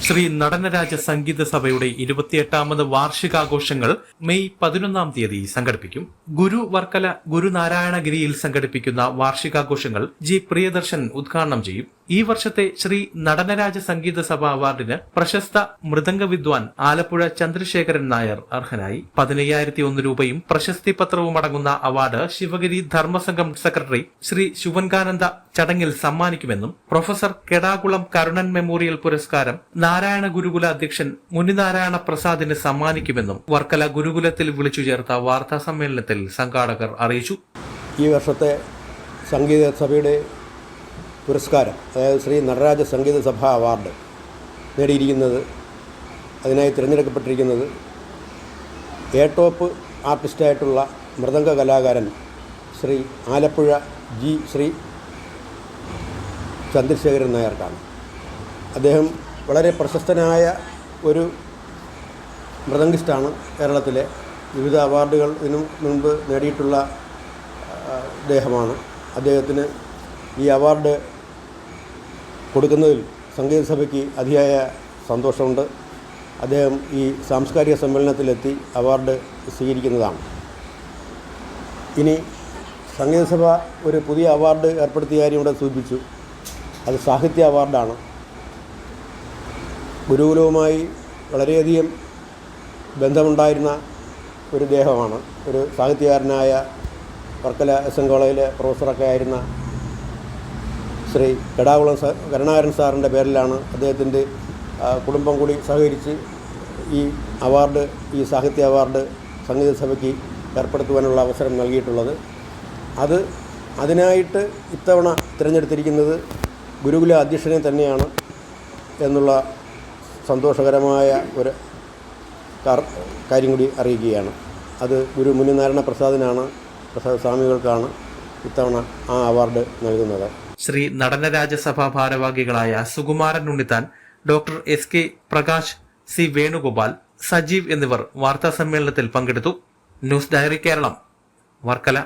ശ്രീ നടനരാജ സംഗീത സഭയുടെ 28ാമത് വാർഷികാഘോഷങ്ങൾ മെയ് 11-ാം തീയതി സംഘടിപ്പിക്കും. ഗുരു വർക്കല ഗുരുനാരായണഗിരിയിൽ സംഘടിപ്പിക്കുന്ന വാർഷികാഘോഷങ്ങൾ ജി പ്രിയദർശൻ ഉദ്ഘാടനം ചെയ്യും. ഈ വർഷത്തെ ശ്രീ നടനരാജ സംഗീത സഭ അവാർഡിന് പ്രശസ്ത മൃദംഗ വിദ്വാൻ ആലപ്പുഴ ചന്ദ്രശേഖരൻ നായർ അർഹനായി. 15,001 രൂപയും പ്രശസ്തി പത്രവും അടങ്ങുന്ന അവാർഡ് ശിവഗിരി ധർമ്മസംഘം സെക്രട്ടറി ശ്രീ ശുഭൻകാനന്ദ ചടങ്ങിൽ സമ്മാനിക്കുമെന്നും പ്രൊഫസർ കെടാകുളം കരുണൻ മെമ്മോറിയൽ പുരസ്കാരം നാരായണ ഗുരുകുല അധ്യക്ഷൻ മുനിനാരായണ പ്രസാദിന് സമ്മാനിക്കുമെന്നും വർക്കല ഗുരുകുലത്തിൽ വിളിച്ചു ചേർത്ത വാർത്താ സമ്മേളനത്തിൽ സംഘാടകർ അറിയിച്ചു. ഈ വർഷത്തെ സംഗീത സഭയുടെ പുരസ്കാരം, അതായത് ശ്രീ നടരാജ സംഗീത സഭ അവാർഡ് നേടിയിരിക്കുന്നത്, അതിനായി തിരഞ്ഞെടുക്കപ്പെട്ടിരിക്കുന്നത് ടോപ്പ് ആർട്ടിസ്റ്റായിട്ടുള്ള മൃദംഗ കലാകാരൻ ശ്രീ ആലപ്പുഴ ശ്രീ ചന്ദ്രശേഖരൻ നായർക്കാണ്. അദ്ദേഹം വളരെ പ്രശസ്തനായ ഒരു മൃദംഗിസ്റ്റാണ്. കേരളത്തിലെ വിവിധ അവാർഡുകൾ ഇതിനു മുൻപ് നേടിയിട്ടുള്ള അദ്ദേഹമാണ്. അദ്ദേഹത്തിന് ഈ അവാർഡ് കൊടുക്കുന്നതിൽ സംഗീത സഭയ്ക്ക് അതിയായ സന്തോഷമുണ്ട്. അദ്ദേഹം ഈ സാംസ്കാരിക സമ്മേളനത്തിലെത്തി അവാർഡ് സ്വീകരിക്കുന്നതാണ്. ഇനി സംഗീത സഭ ഒരു പുതിയ അവാർഡ് ഏർപ്പെടുത്തിയ കാര്യം ഇവിടെ സൂചിപ്പിച്ചു. അത് സാഹിത്യ അവാർഡാണ്. ഗുരുകുലവുമായി വളരെയധികം ബന്ധമുണ്ടായിരുന്ന ഒരു ദേഹമാണ്. ഒരു സാഹിത്യകാരനായ വർക്കല SN കോളേജിലെ പ്രൊഫസറൊക്കെ ആയിരുന്ന ശ്രീ കെടാകുളം കരുണാകരൻ സാറിൻ്റെ പേരിലാണ് അദ്ദേഹത്തിൻ്റെ കുടുംബം കൂടി സഹകരിച്ച് ഈ അവാർഡ്, ഈ സാഹിത്യ അവാർഡ് സംഗീത സഭയ്ക്ക് ഏർപ്പെടുത്തുവാനുള്ള അവസരം നൽകിയിട്ടുള്ളത്. അതിനായിട്ട് ഇത്തവണ തിരഞ്ഞെടുത്തിരിക്കുന്നത് ഗുരുകുല അധ്യക്ഷനെ തന്നെയാണ് എന്നുള്ള സന്തോഷകരമായ ഒരു കാര്യം കൂടി അറിയിക്കുകയാണ്. അത് ഗുരു മുനിനാരായണ പ്രസാദിനാണ്, പ്രസാദ് സ്വാമികൾക്കാണ് ഇത്തവണ ആ അവാർഡ് നൽകുന്നത്. ശ്രീ നടനരാജസഭ ഭാരവാഹികളായ Sukumaran Unnithan, doctor SK Prakash, C Venugopal, Sajeev എന്നിവർ വാർത്താ സമ്മേളനത്തിൽ പങ്കെടുത്തു. News diary Kerala, Varkala.